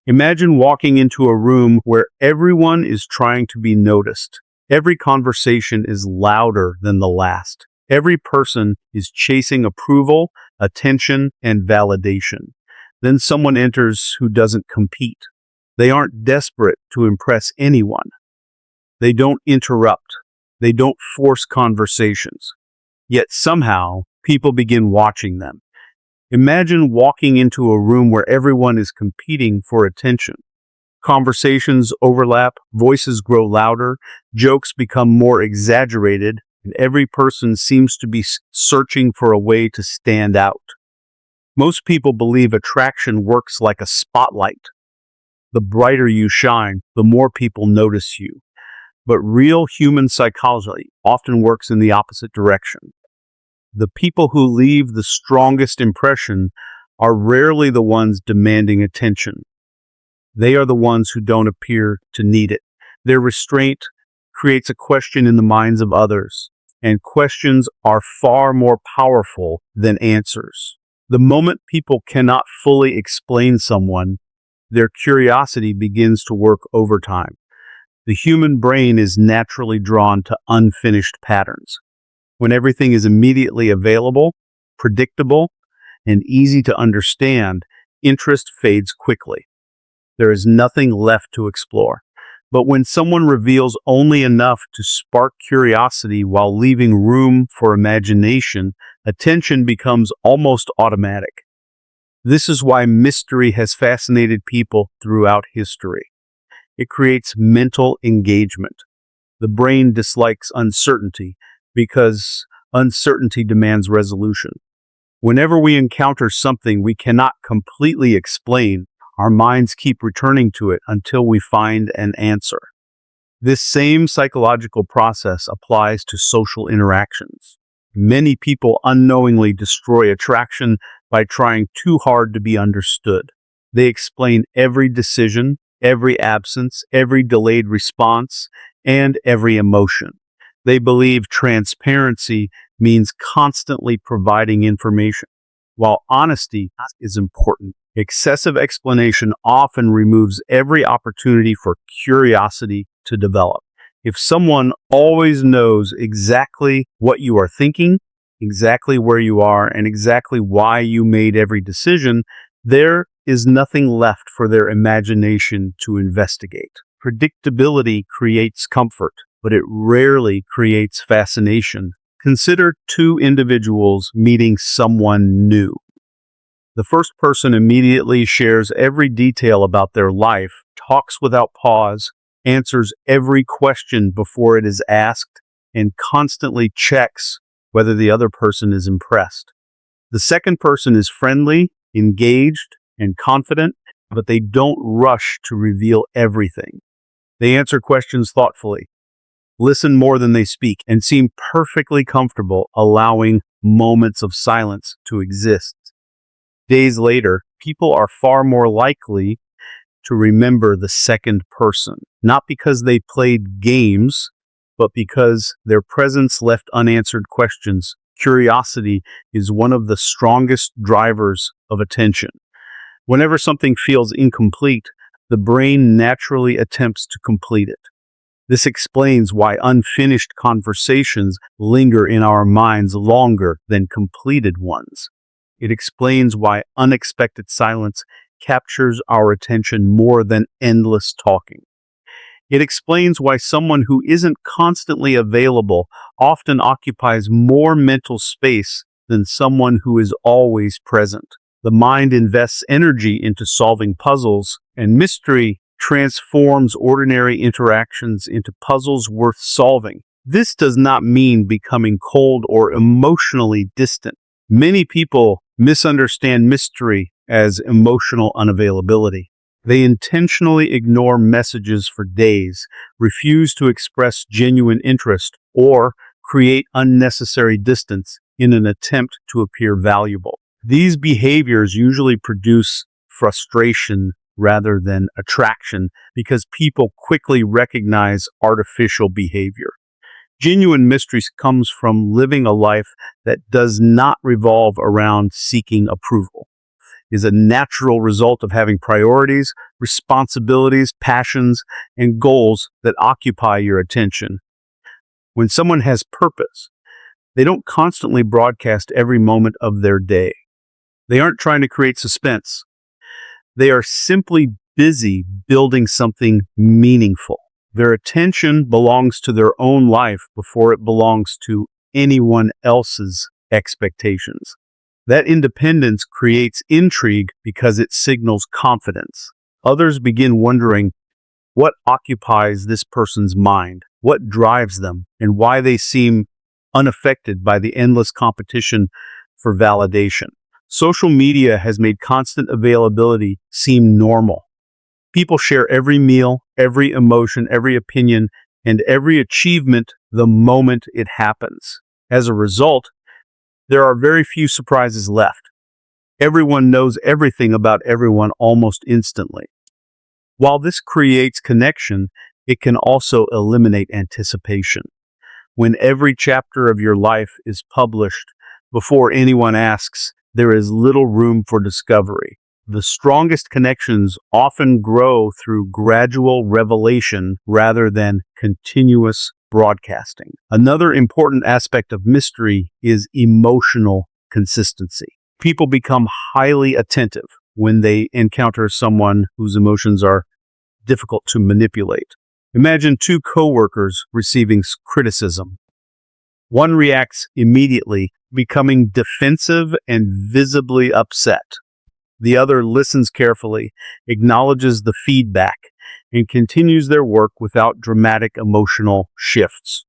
Imagine walking into a room where everyone is trying to be noticed. Every conversation is louder than the last. Every person is chasing approval, attention, and validation. Then someone enters who doesn't compete. They aren't desperate to impress anyone. They don't interrupt. They don't force conversations. Yet somehow, people begin watching them. Imagine walking into a room where everyone is competing for attention. Conversations overlap, voices grow louder, jokes become more exaggerated, and every person seems to be searching for a way to stand out. Most people believe attraction works like a spotlight. The brighter you shine, the more people notice you. But real human psychology often works in the opposite direction. The people who leave the strongest impression are rarely the ones demanding attention. They are the ones who don't appear to need it. Their restraint creates a question in the minds of others, and questions are far more powerful than answers. The moment people cannot fully explain someone, their curiosity begins to work overtime. The human brain is naturally drawn to unfinished patterns. When everything is immediately available, predictable, and easy to understand, interest fades quickly. There is nothing left to explore. But when someone reveals only enough to spark curiosity while leaving room for imagination, attention becomes almost automatic. This is why mystery has fascinated people throughout history. It creates mental engagement. The brain dislikes uncertainty because uncertainty demands resolution. Whenever we encounter something we cannot completely explain, our minds keep returning to it until we find an answer. This same psychological process applies to social interactions. Many people unknowingly destroy attraction by trying too hard to be understood. They explain every decision, every absence, every delayed response, and every emotion. They believe transparency means constantly providing information. While honesty is important, excessive explanation often removes every opportunity for curiosity to develop. If someone always knows exactly what you are thinking, exactly where you are, and exactly why you made every decision, there is nothing left for their imagination to investigate. Predictability creates comfort, but it rarely creates fascination. Consider two individuals meeting someone new. The first person immediately shares every detail about their life, talks without pause, answers every question before it is asked, and constantly checks whether the other person is impressed. The second person is friendly, engaged, and confident, but they don't rush to reveal everything. They answer questions thoughtfully, listen more than they speak, and seem perfectly comfortable allowing moments of silence to exist. Days later, people are far more likely to remember the second person, not because they played games, but because their presence left unanswered questions. Curiosity is one of the strongest drivers of attention. Whenever something feels incomplete, the brain naturally attempts to complete it. This explains why unfinished conversations linger in our minds longer than completed ones. It explains why unexpected silence captures our attention more than endless talking. It explains why someone who isn't constantly available often occupies more mental space than someone who is always present. The mind invests energy into solving puzzles, and mystery transforms ordinary interactions into puzzles worth solving. This does not mean becoming cold or emotionally distant. Many people misunderstand mystery as emotional unavailability. They intentionally ignore messages for days, refuse to express genuine interest, or create unnecessary distance in an attempt to appear valuable. These behaviors usually produce frustration rather than attraction because people quickly recognize artificial behavior. Genuine mystery comes from living a life that does not revolve around seeking approval. is a natural result of having priorities, responsibilities, passions, and goals that occupy your attention. When someone has purpose, they don't constantly broadcast every moment of their day. They aren't trying to create suspense. They are simply busy building something meaningful. Their attention belongs to their own life before it belongs to anyone else's expectations. That independence creates intrigue because it signals confidence. Others begin wondering what occupies this person's mind, what drives them, and why they seem unaffected by the endless competition for validation. Social media has made constant availability seem normal. People share every meal, every emotion, every opinion, and every achievement the moment it happens. As a result, there are very few surprises left. Everyone knows everything about everyone almost instantly. While this creates connection, it can also eliminate anticipation. When every chapter of your life is published before anyone asks, there is little room for discovery. The strongest connections often grow through gradual revelation rather than continuous broadcasting. Another important aspect of mystery is emotional consistency. People become highly attentive when they encounter someone whose emotions are difficult to manipulate. Imagine two coworkers receiving criticism. One reacts immediately, becoming defensive and visibly upset. The other listens carefully, acknowledges the feedback, and continues their work without dramatic emotional shifts.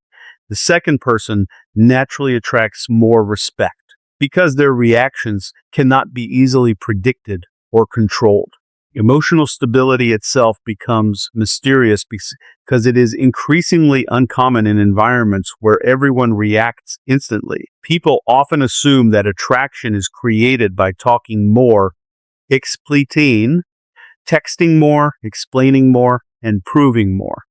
The second person naturally attracts more respect because their reactions cannot be easily predicted or controlled. Emotional stability itself becomes mysterious because it is increasingly uncommon in environments where everyone reacts instantly. People often assume that attraction is created by talking more, explaining, texting more, explaining more, and proving more.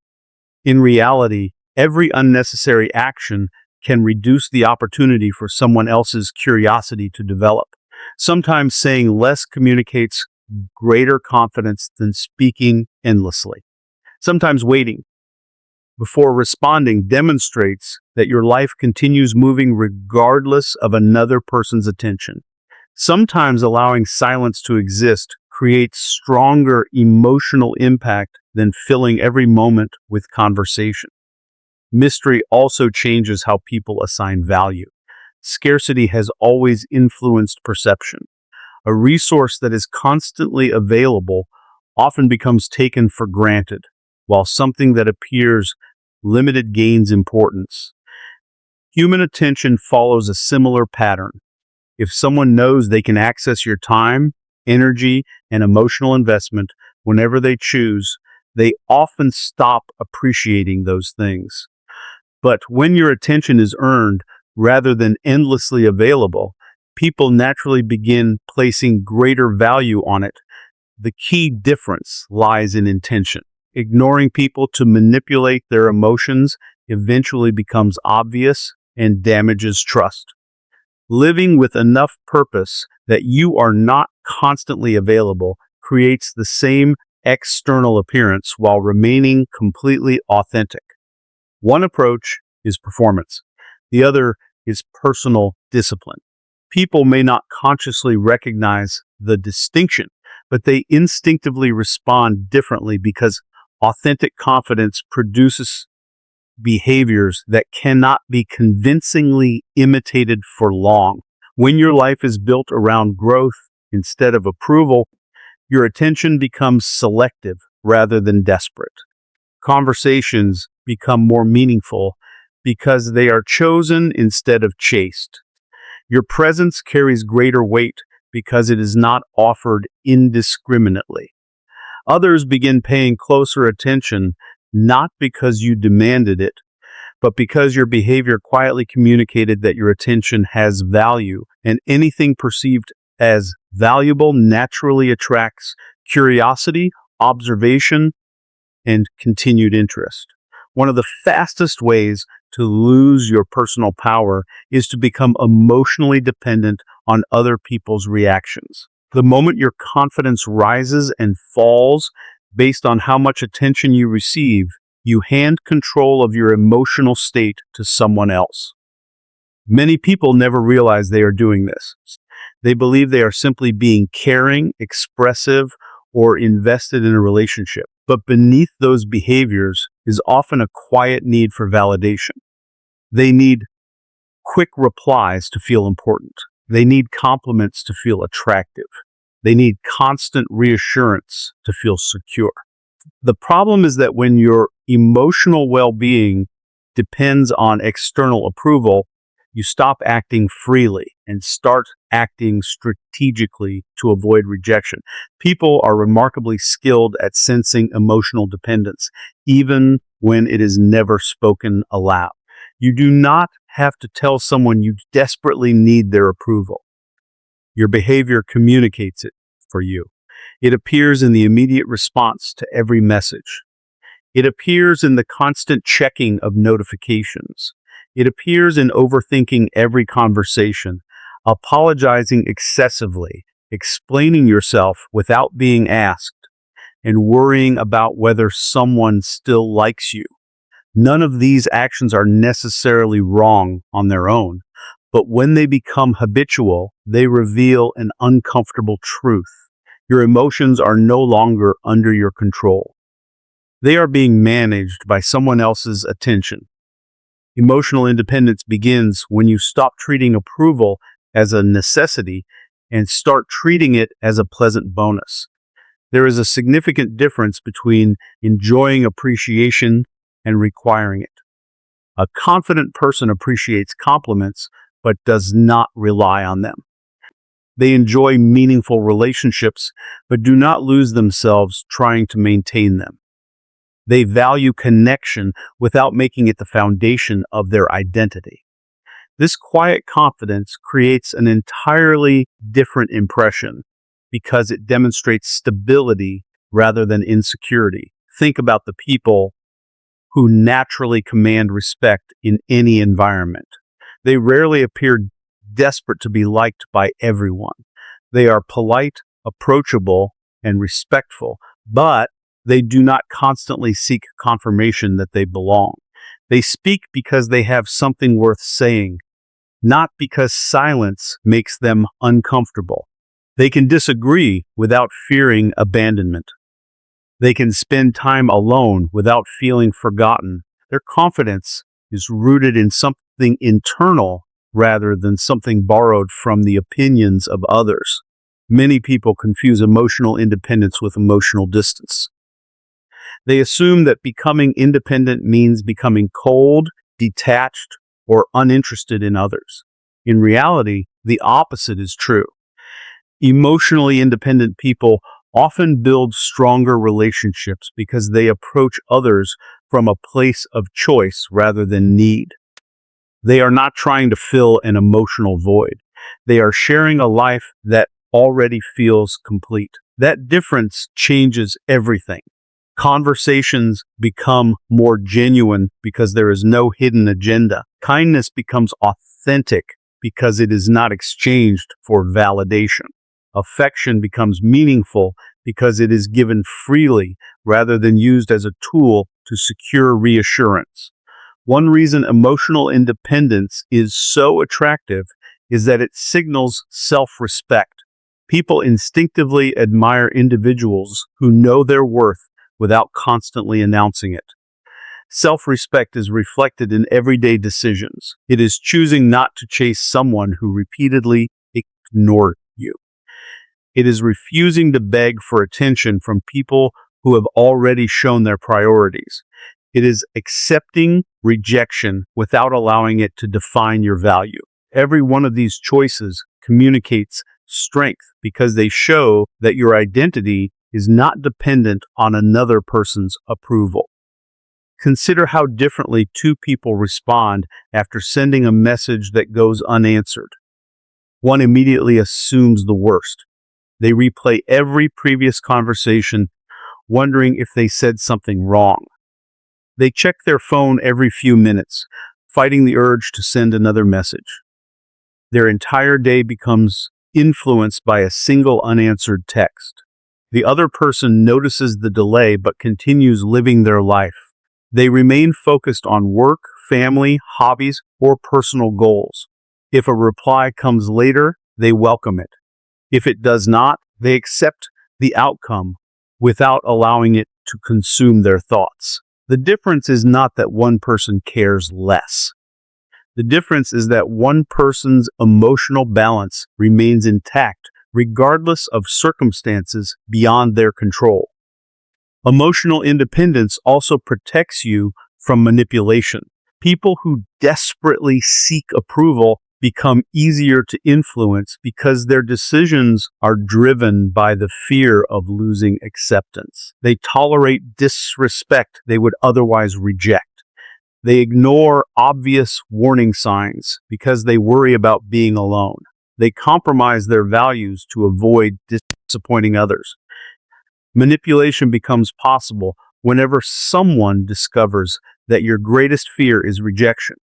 In reality, every unnecessary action can reduce the opportunity for someone else's curiosity to develop. Sometimes saying less communicates greater confidence than speaking endlessly. Sometimes waiting before responding demonstrates that your life continues moving regardless of another person's attention. Sometimes allowing silence to exist creates stronger emotional impact than filling every moment with conversation. Mystery also changes how people assign value. Scarcity has always influenced perception. A resource that is constantly available often becomes taken for granted, while something that appears limited gains importance. Human attention follows a similar pattern. If someone knows they can access your time, energy, and emotional investment whenever they choose, they often stop appreciating those things. But when your attention is earned rather than endlessly available, people naturally begin placing greater value on it. The key difference lies in intention. Ignoring people to manipulate their emotions eventually becomes obvious and damages trust. Living with enough purpose that you are not constantly available creates the same external appearance while remaining completely authentic. One approach is performance. The other is personal discipline. People may not consciously recognize the distinction, but they instinctively respond differently because authentic confidence produces behaviors that cannot be convincingly imitated for long. When your life is built around growth instead of approval, your attention becomes selective rather than desperate. Conversations become more meaningful because they are chosen instead of chased. Your presence carries greater weight because it is not offered indiscriminately. Others begin paying closer attention not because you demanded it, but because your behavior quietly communicated that your attention has value, and anything perceived as valuable naturally attracts curiosity, observation, and continued interest. One of the fastest ways to lose your personal power is to become emotionally dependent on other people's reactions. The moment your confidence rises and falls based on how much attention you receive, you hand control of your emotional state to someone else. Many people never realize they are doing this. They believe they are simply being caring, expressive, or invested in a relationship. But beneath those behaviors is often a quiet need for validation. They need quick replies to feel important. They need compliments to feel attractive. They need constant reassurance to feel secure. The problem is that when your emotional well-being depends on external approval, you stop acting freely and start acting strategically to avoid rejection. People are remarkably skilled at sensing emotional dependence, even when it is never spoken aloud. You do not have to tell someone you desperately need their approval. Your behavior communicates it for you. It appears in the immediate response to every message. It appears in the constant checking of notifications. It appears in overthinking every conversation, apologizing excessively, explaining yourself without being asked, and worrying about whether someone still likes you. None of these actions are necessarily wrong on their own, but when they become habitual, they reveal an uncomfortable truth. Your emotions are no longer under your control. They are being managed by someone else's attention. Emotional independence begins when you stop treating approval as a necessity and start treating it as a pleasant bonus. There is a significant difference between enjoying appreciation and requiring it. A confident person appreciates compliments but does not rely on them. They enjoy meaningful relationships but do not lose themselves trying to maintain them. They value connection without making it the foundation of their identity. This quiet confidence creates an entirely different impression because it demonstrates stability rather than insecurity. Think about the people who naturally command respect in any environment. They rarely appear desperate to be liked by everyone. They are polite, approachable, and respectful, but they do not constantly seek confirmation that they belong. They speak because they have something worth saying, not because silence makes them uncomfortable. They can disagree without fearing abandonment. They can spend time alone without feeling forgotten. Their confidence is rooted in something internal rather than something borrowed from the opinions of others. Many people confuse emotional independence with emotional distance. They assume that becoming independent means becoming cold, detached, or uninterested in others. In reality, the opposite is true. Emotionally independent people often build stronger relationships because they approach others from a place of choice rather than need. They are not trying to fill an emotional void. They are sharing a life that already feels complete. That difference changes everything. Conversations become more genuine because there is no hidden agenda. Kindness becomes authentic because it is not exchanged for validation. Affection becomes meaningful because it is given freely rather than used as a tool to secure reassurance. One reason emotional independence is so attractive is that it signals self-respect. People instinctively admire individuals who know their worth without constantly announcing it. Self-respect is reflected in everyday decisions. It is choosing not to chase someone who repeatedly ignored you. It is refusing to beg for attention from people who have already shown their priorities. It is accepting rejection without allowing it to define your value. Every one of these choices communicates strength because they show that your identity is not dependent on another person's approval. Consider how differently two people respond after sending a message that goes unanswered. One immediately assumes the worst. They replay every previous conversation, wondering if they said something wrong. They check their phone every few minutes, fighting the urge to send another message. Their entire day becomes influenced by a single unanswered text. The other person notices the delay but continues living their life. They remain focused on work, family, hobbies, or personal goals. If a reply comes later, they welcome it. If it does not, they accept the outcome without allowing it to consume their thoughts. The difference is not that one person cares less. The difference is that one person's emotional balance remains intact regardless of circumstances beyond their control. Emotional independence also protects you from manipulation. People who desperately seek approval become easier to influence because their decisions are driven by the fear of losing acceptance. They tolerate disrespect they would otherwise reject. They ignore obvious warning signs because they worry about being alone. They compromise their values to avoid disappointing others. Manipulation becomes possible whenever someone discovers that your greatest fear is rejection.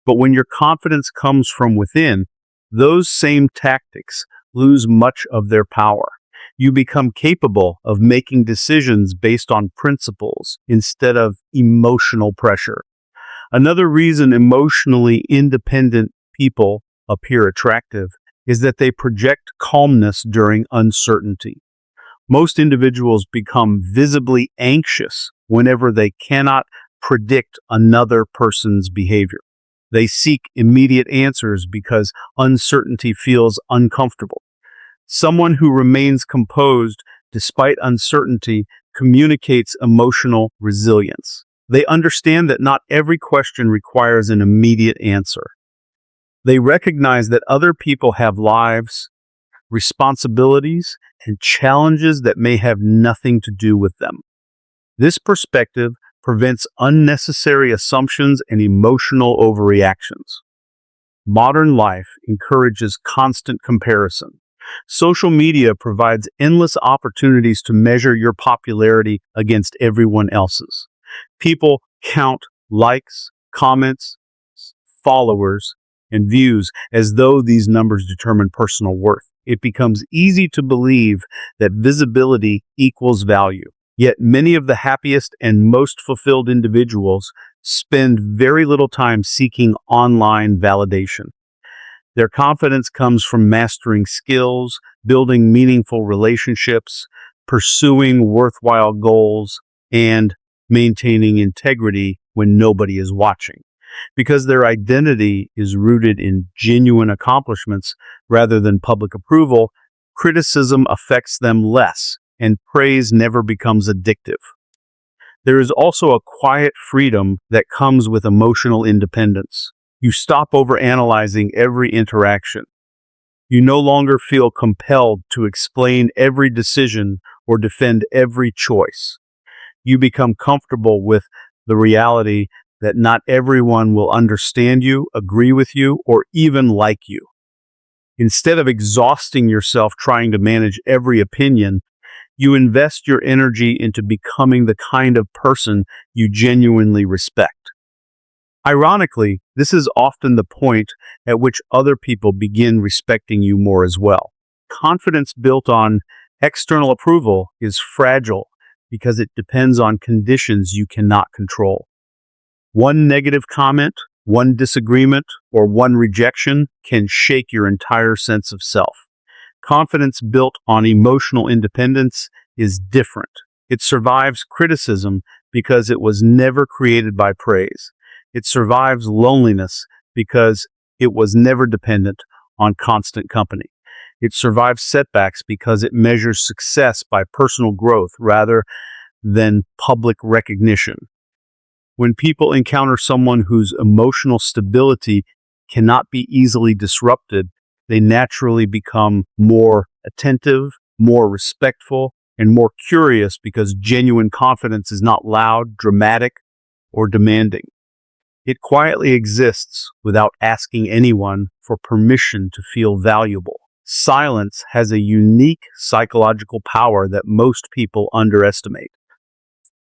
But when your confidence comes from within, those same tactics lose much of their power. You become capable of making decisions based on principles instead of emotional pressure. Another reason emotionally independent people appear attractive is that they project calmness during uncertainty. Most individuals become visibly anxious whenever they cannot predict another person's behavior. They seek immediate answers because uncertainty feels uncomfortable. Someone who remains composed despite uncertainty communicates emotional resilience. They understand that not every question requires an immediate answer. They recognize that other people have lives, responsibilities, and challenges that may have nothing to do with them. This perspective prevents unnecessary assumptions and emotional overreactions. Modern life encourages constant comparison. Social media provides endless opportunities to measure your popularity against everyone else's. People count likes, comments, followers, and views as though these numbers determine personal worth. It becomes easy to believe that visibility equals value. Yet many of the happiest and most fulfilled individuals spend very little time seeking online validation. Their confidence comes from mastering skills, building meaningful relationships, pursuing worthwhile goals, and maintaining integrity when nobody is watching. Because their identity is rooted in genuine accomplishments rather than public approval, criticism affects them less, and praise never becomes addictive. There is also a quiet freedom that comes with emotional independence. You stop overanalyzing every interaction. You no longer feel compelled to explain every decision or defend every choice. You become comfortable with the reality that not everyone will understand you, agree with you, or even like you. Instead of exhausting yourself trying to manage every opinion, you invest your energy into becoming the kind of person you genuinely respect. Ironically, this is often the point at which other people begin respecting you more as well. Confidence built on external approval is fragile because it depends on conditions you cannot control. One negative comment, one disagreement, or one rejection can shake your entire sense of self. Confidence built on emotional independence is different. It survives criticism because it was never created by praise. It survives loneliness because it was never dependent on constant company. It survives setbacks because it measures success by personal growth rather than public recognition. When people encounter someone whose emotional stability cannot be easily disrupted, they naturally become more attentive, more respectful, and more curious because genuine confidence is not loud, dramatic, or demanding. It quietly exists without asking anyone for permission to feel valuable. Silence has a unique psychological power that most people underestimate.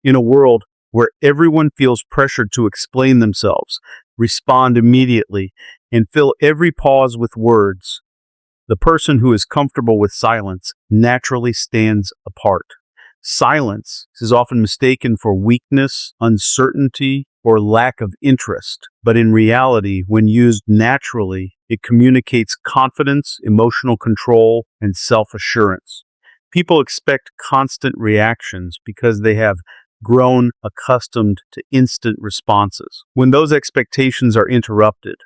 In a world where everyone feels pressured to explain themselves, respond immediately, and fill every pause with words, The person who is comfortable with silence naturally stands apart. Silence is often mistaken for weakness, uncertainty, or lack of interest, but in reality, when used naturally, it communicates confidence, emotional control, and self-assurance. People expect constant reactions because they have grown accustomed to instant responses. When those expectations are interrupted,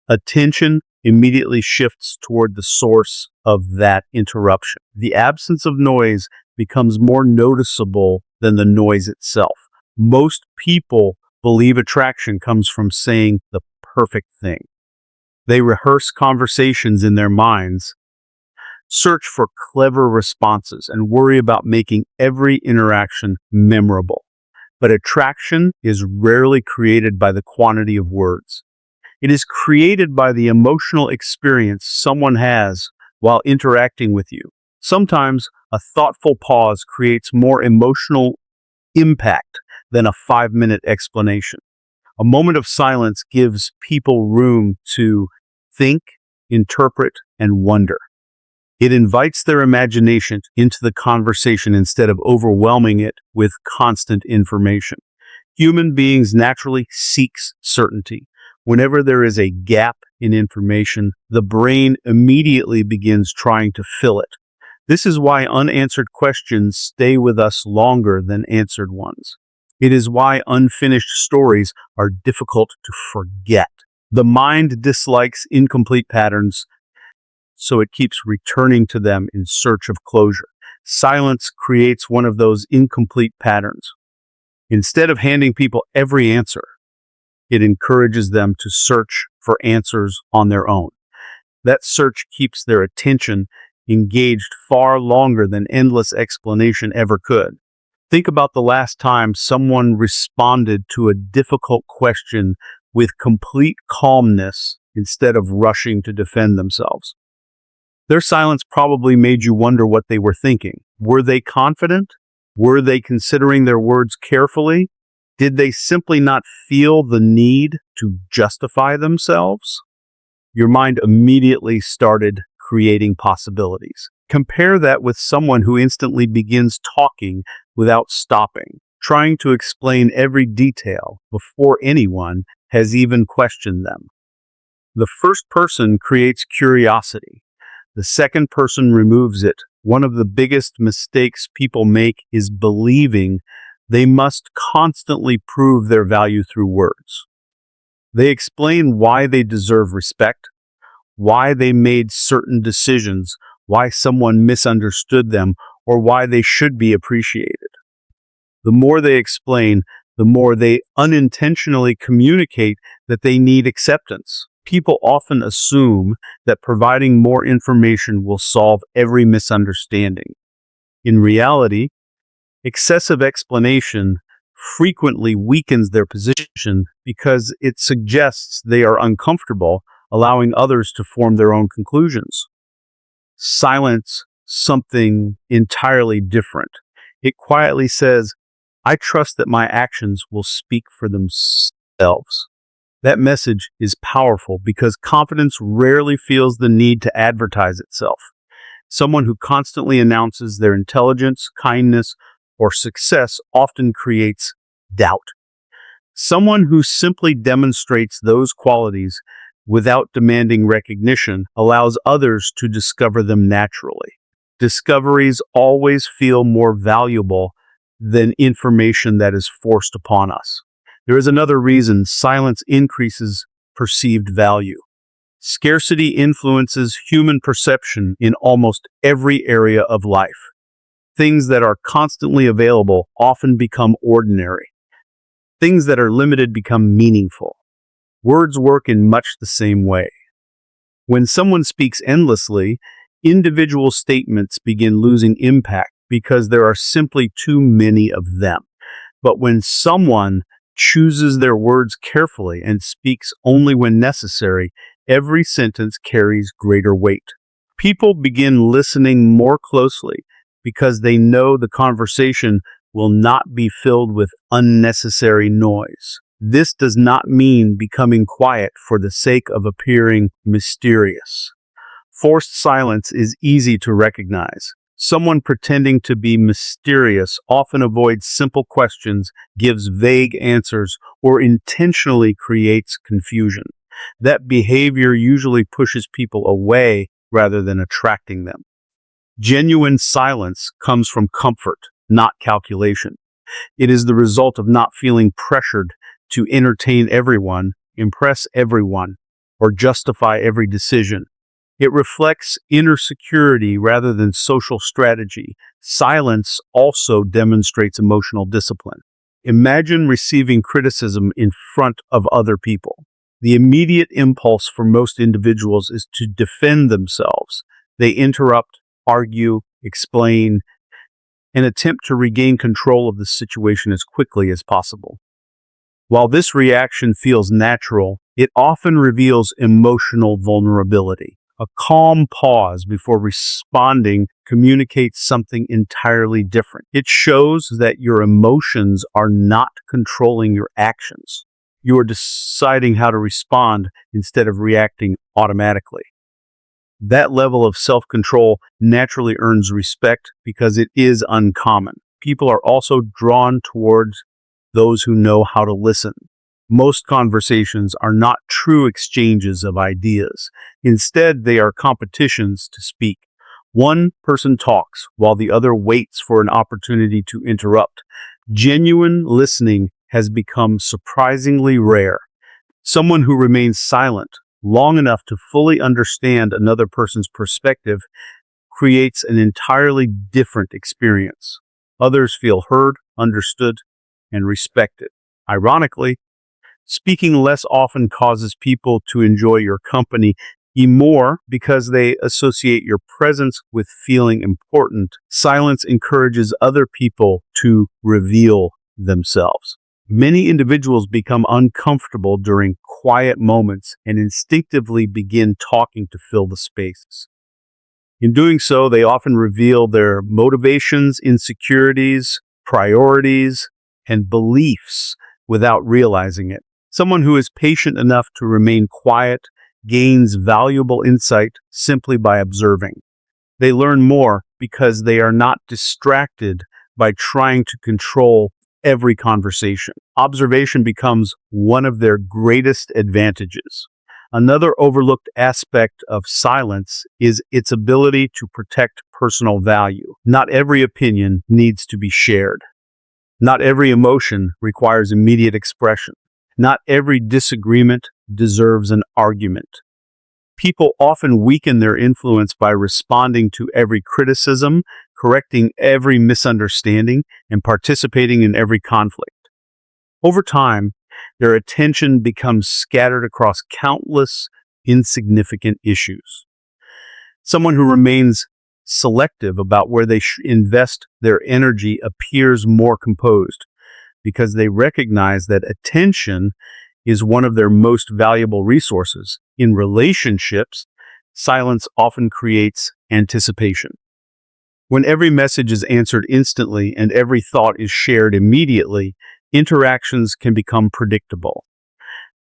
attention immediately shifts toward the source of that interruption. The absence of noise becomes more noticeable than the noise itself. Most people believe attraction comes from saying the perfect thing. They rehearse conversations in their minds, search for clever responses, and worry about making every interaction memorable. But attraction is rarely created by the quantity of words. It is created by the emotional experience someone has while interacting with you. Sometimes a thoughtful pause creates more emotional impact than a 5-minute explanation. A moment of silence gives people room to think, interpret, and wonder. It invites their imagination into the conversation instead of overwhelming it with constant information. Human beings naturally seek certainty. Whenever there is a gap in information, the brain immediately begins trying to fill it. This is why unanswered questions stay with us longer than answered ones. It is why unfinished stories are difficult to forget. The mind dislikes incomplete patterns, so it keeps returning to them in search of closure. Silence creates one of those incomplete patterns. Instead of handing people every answer, it encourages them to search for answers on their own. That search keeps their attention engaged far longer than endless explanation ever could. Think about the last time someone responded to a difficult question with complete calmness instead of rushing to defend themselves. Their silence probably made you wonder what they were thinking. Were they confident? Were they considering their words carefully? Did they simply not feel the need to justify themselves? Your mind immediately started creating possibilities. Compare that with someone who instantly begins talking without stopping, trying to explain every detail before anyone has even questioned them. The first person creates curiosity. The second person removes it. One of the biggest mistakes people make is believing they must constantly prove their value through words. They explain why they deserve respect, why they made certain decisions, why someone misunderstood them, or why they should be appreciated. The more they explain, the more they unintentionally communicate that they need acceptance. People often assume that providing more information will solve every misunderstanding. In reality, excessive explanation frequently weakens their position because it suggests they are uncomfortable, allowing others to form their own conclusions. Silence something entirely different. It quietly says, I trust that my actions will speak for themselves. That message is powerful because confidence rarely feels the need to advertise itself. Someone who constantly announces their intelligence, kindness, or success often creates doubt. Someone who simply demonstrates those qualities without demanding recognition allows others to discover them naturally. Discoveries always feel more valuable than information that is forced upon us. There is another reason silence increases perceived value. Scarcity influences human perception in almost every area of life. Things that are constantly available often become ordinary. Things that are limited become meaningful. Words work in much the same way. When someone speaks endlessly, individual statements begin losing impact because there are simply too many of them. But when someone chooses their words carefully and speaks only when necessary, every sentence carries greater weight. People begin listening more closely because they know the conversation will not be filled with unnecessary noise. This does not mean becoming quiet for the sake of appearing mysterious. Forced silence is easy to recognize. Someone pretending to be mysterious often avoids simple questions, gives vague answers, or intentionally creates confusion. That behavior usually pushes people away rather than attracting them. Genuine silence comes from comfort, not calculation. It is the result of not feeling pressured to entertain everyone, impress everyone, or justify every decision. It reflects inner security rather than social strategy. Silence also demonstrates emotional discipline. Imagine receiving criticism in front of other people. The immediate impulse for most individuals is to defend themselves. They interrupt, argue, explain, and attempt to regain control of the situation as quickly as possible. While this reaction feels natural, it often reveals emotional vulnerability. A calm pause before responding communicates something entirely different. It shows that your emotions are not controlling your actions. You are deciding how to respond instead of reacting automatically. That level of self-control naturally earns respect because it is uncommon. People are also drawn towards those who know how to listen. Most conversations are not true exchanges of ideas. Instead, they are competitions to speak. One person talks while the other waits for an opportunity to interrupt. Genuine listening has become surprisingly rare. Someone who remains silent long enough to fully understand another person's perspective creates an entirely different experience. Others feel heard, understood, and respected. Ironically, speaking less often causes people to enjoy your company more because they associate your presence with feeling important. Silence encourages other people to reveal themselves. Many individuals become uncomfortable during quiet moments and instinctively begin talking to fill the spaces. In doing so, they often reveal their motivations, insecurities, priorities, and beliefs without realizing it. Someone who is patient enough to remain quiet gains valuable insight simply by observing. They learn more because they are not distracted by trying to control every conversation. Observation becomes one of their greatest advantages. Another overlooked aspect of silence is its ability to protect personal value. Not every opinion needs to be shared. Not every emotion requires immediate expression. Not every disagreement deserves an argument. People often weaken their influence by responding to every criticism, correcting every misunderstanding, and participating in every conflict. Over time, their attention becomes scattered across countless insignificant issues. Someone who remains selective about where they invest their energy appears more composed because they recognize that attention is one of their most valuable resources. In relationships, silence often creates anticipation. When every message is answered instantly and every thought is shared immediately, interactions can become predictable.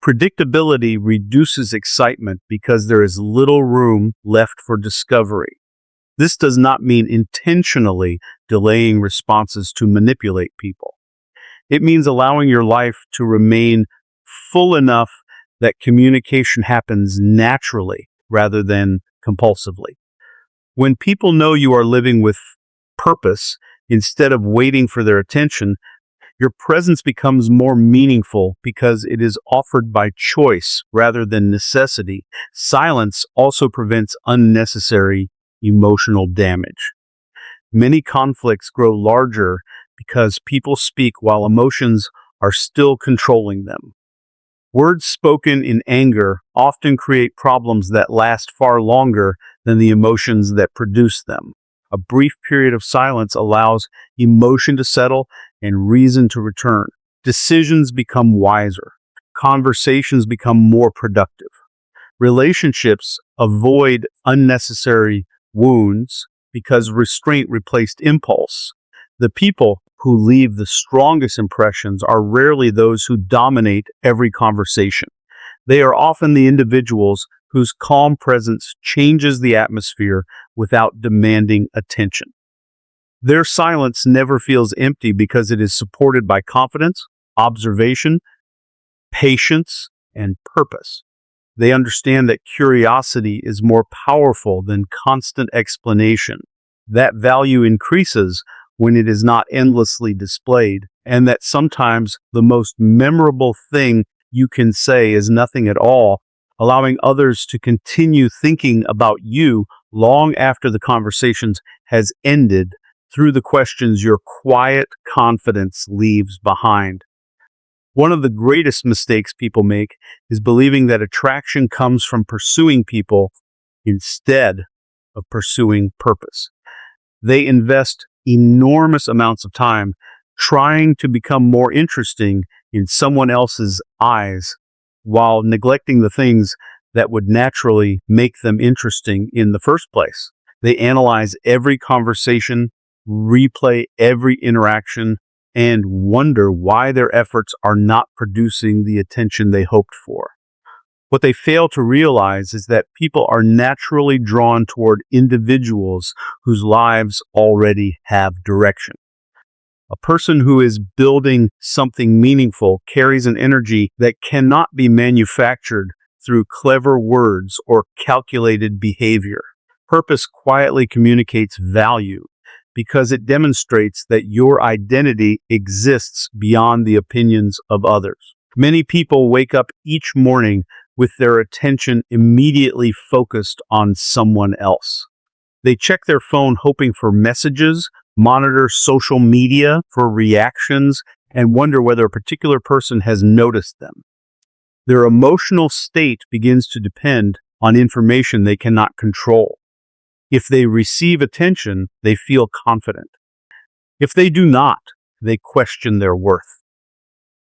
Predictability reduces excitement because there is little room left for discovery. This does not mean intentionally delaying responses to manipulate people. It means allowing your life to remain full enough that communication happens naturally rather than compulsively. When people know you are living with purpose instead of waiting for their attention, your presence becomes more meaningful because it is offered by choice rather than necessity. Silence also prevents unnecessary emotional damage. Many conflicts grow larger because people speak while emotions are still controlling them. Words spoken in anger often create problems that last far longer than the emotions that produce them. A brief period of silence allows emotion to settle and reason to return. Decisions become wiser. Conversations become more productive. Relationships avoid unnecessary wounds because restraint replaced impulse. The people who leave the strongest impressions are rarely those who dominate every conversation. They are often the individuals whose calm presence changes the atmosphere without demanding attention. Their silence never feels empty because it is supported by confidence, observation, patience, and purpose. They understand that curiosity is more powerful than constant explanation. That value increases when it is not endlessly displayed, and that sometimes the most memorable thing you can say is nothing at all, allowing others to continue thinking about you long after the conversation has ended through the questions your quiet confidence leaves behind. One of the greatest mistakes people make is believing that attraction comes from pursuing people instead of pursuing purpose. They invest enormous amounts of time trying to become more interesting in someone else's eyes while neglecting the things that would naturally make them interesting in the first place. They analyze every conversation, replay every interaction, and wonder why their efforts are not producing the attention they hoped for. What they fail to realize is that people are naturally drawn toward individuals whose lives already have direction. A person who is building something meaningful carries an energy that cannot be manufactured through clever words or calculated behavior. Purpose quietly communicates value because it demonstrates that your identity exists beyond the opinions of others. Many people wake up each morning with their attention immediately focused on someone else. They check their phone hoping for messages, monitor social media for reactions, and wonder whether a particular person has noticed them. Their emotional state begins to depend on information they cannot control. If they receive attention, they feel confident. If they do not, they question their worth.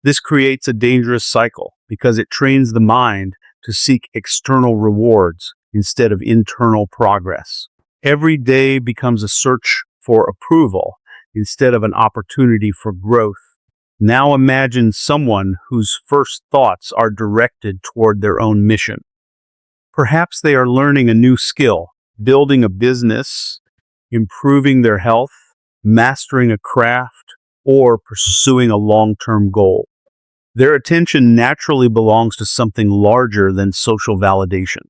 This creates a dangerous cycle because it trains the mind to seek external rewards instead of internal progress. Every day becomes a search for approval instead of an opportunity for growth. Now imagine someone whose first thoughts are directed toward their own mission. Perhaps they are learning a new skill, building a business, improving their health, mastering a craft, or pursuing a long-term goal. Their attention naturally belongs to something larger than social validation.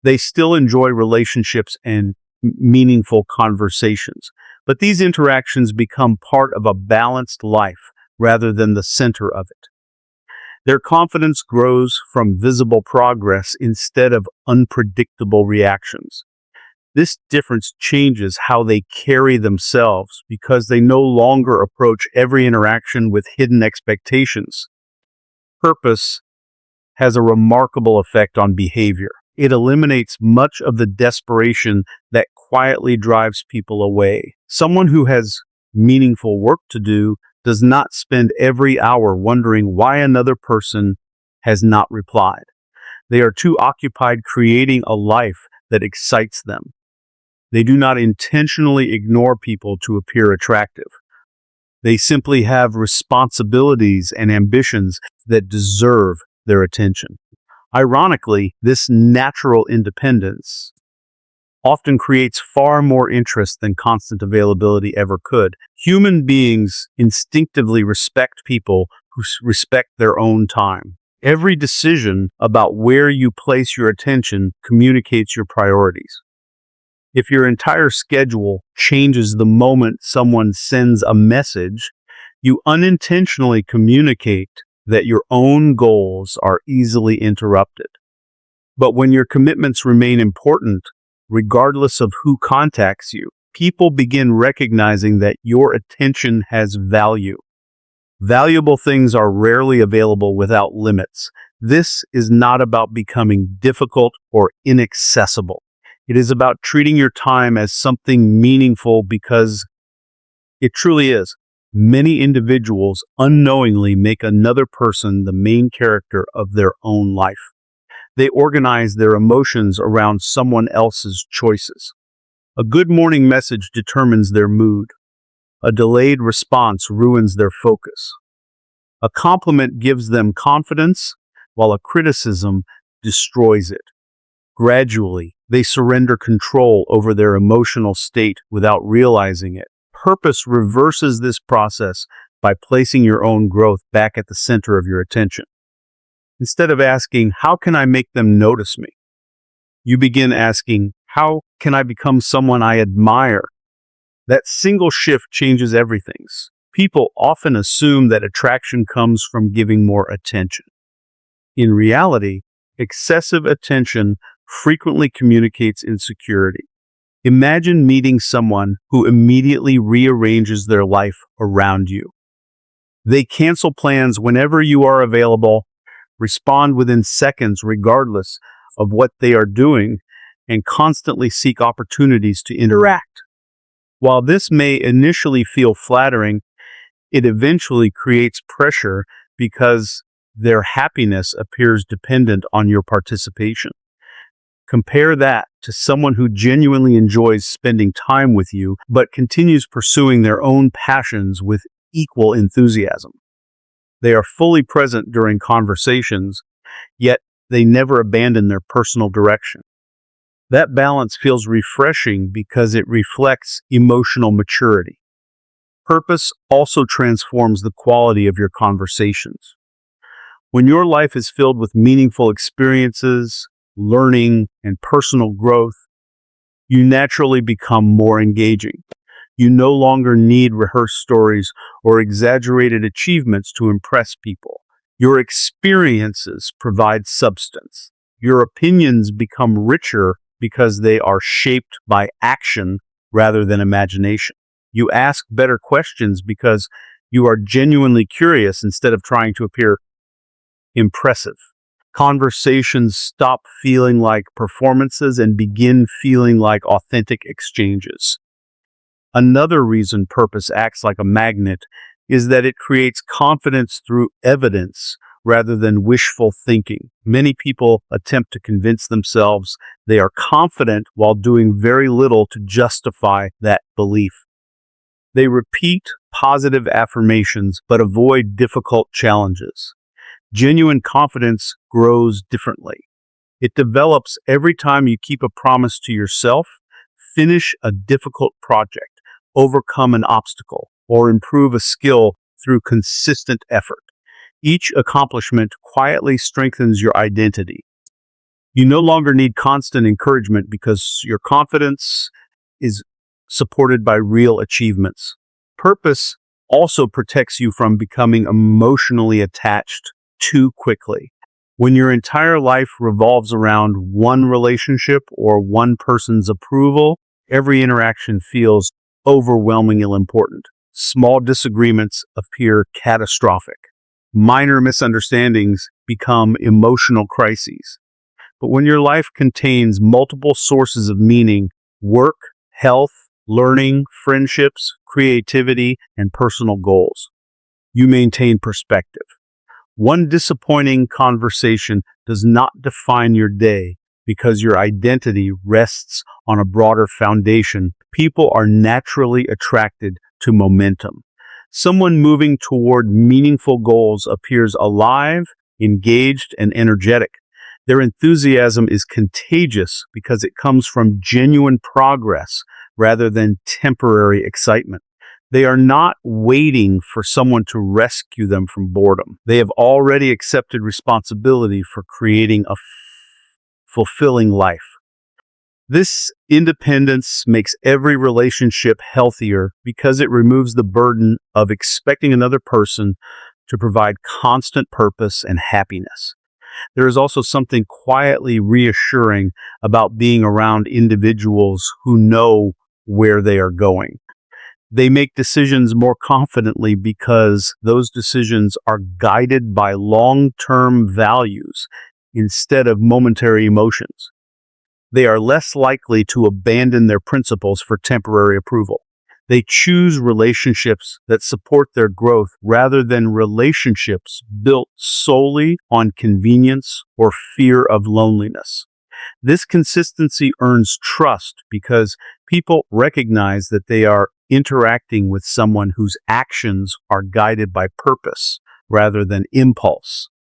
They still enjoy relationships and meaningful conversations, but these interactions become part of a balanced life rather than the center of it. Their confidence grows from visible progress instead of unpredictable reactions. This difference changes how they carry themselves because they no longer approach every interaction with hidden expectations. Purpose has a remarkable effect on behavior. It eliminates much of the desperation that quietly drives people away. Someone who has meaningful work to do does not spend every hour wondering why another person has not replied. They are too occupied creating a life that excites them. They do not intentionally ignore people to appear attractive. They simply have responsibilities and ambitions that deserve their attention. Ironically, this natural independence often creates far more interest than constant availability ever could. Human beings instinctively respect people who respect their own time. Every decision about where you place your attention communicates your priorities. If your entire schedule changes the moment someone sends a message, you unintentionally communicate that your own goals are easily interrupted. But when your commitments remain important, regardless of who contacts you, people begin recognizing that your attention has value. Valuable things are rarely available without limits. This is not about becoming difficult or inaccessible. It is about treating your time as something meaningful because it truly is. Many individuals unknowingly make another person the main character of their own life. They organize their emotions around someone else's choices. A good morning message determines their mood. A delayed response ruins their focus. A compliment gives them confidence, while a criticism destroys it. Gradually, they surrender control over their emotional state without realizing it. Purpose reverses this process by placing your own growth back at the center of your attention. Instead of asking, "How can I make them notice me?" you begin asking, "How can I become someone I admire?" That single shift changes everything. People often assume that attraction comes from giving more attention. In reality, excessive attention frequently communicates insecurity. Imagine meeting someone who immediately rearranges their life around you. They cancel plans whenever you are available, respond within seconds regardless of what they are doing, and constantly seek opportunities to interact. While this may initially feel flattering, it eventually creates pressure because their happiness appears dependent on your participation. Compare that to someone who genuinely enjoys spending time with you but continues pursuing their own passions with equal enthusiasm. They are fully present during conversations, yet they never abandon their personal direction. That balance feels refreshing because it reflects emotional maturity. Purpose also transforms the quality of your conversations. When your life is filled with meaningful experiences, learning, and personal growth, you naturally become more engaging. You no longer need rehearsed stories or exaggerated achievements to impress people. Your experiences provide substance. Your opinions become richer because they are shaped by action rather than imagination. You ask better questions because you are genuinely curious instead of trying to appear impressive. Conversations stop feeling like performances and begin feeling like authentic exchanges. Another reason purpose acts like a magnet is that it creates confidence through evidence rather than wishful thinking. Many people attempt to convince themselves they are confident while doing very little to justify that belief. They repeat positive affirmations but avoid difficult challenges. Genuine confidence grows differently. It develops every time you keep a promise to yourself, finish a difficult project, overcome an obstacle, or improve a skill through consistent effort. Each accomplishment quietly strengthens your identity. You no longer need constant encouragement because your confidence is supported by real achievements. Purpose also protects you from becoming emotionally attached too quickly. When your entire life revolves around one relationship or one person's approval, every interaction feels overwhelmingly important. Small disagreements appear catastrophic. Minor misunderstandings become emotional crises. But when your life contains multiple sources of meaning, work, health, learning, friendships, creativity, and personal goals, you maintain perspective. One disappointing conversation does not define your day because your identity rests on a broader foundation. People are naturally attracted to momentum. Someone moving toward meaningful goals appears alive, engaged, and energetic. Their enthusiasm is contagious because it comes from genuine progress rather than temporary excitement. They are not waiting for someone to rescue them from boredom. They have already accepted responsibility for creating a fulfilling life. This independence makes every relationship healthier because it removes the burden of expecting another person to provide constant purpose and happiness. There is also something quietly reassuring about being around individuals who know where they are going. They make decisions more confidently because those decisions are guided by long-term values instead of momentary emotions. They are less likely to abandon their principles for temporary approval. They choose relationships that support their growth rather than relationships built solely on convenience or fear of loneliness. This consistency earns trust because people recognize that they are interacting with someone whose actions are guided by purpose rather than impulse.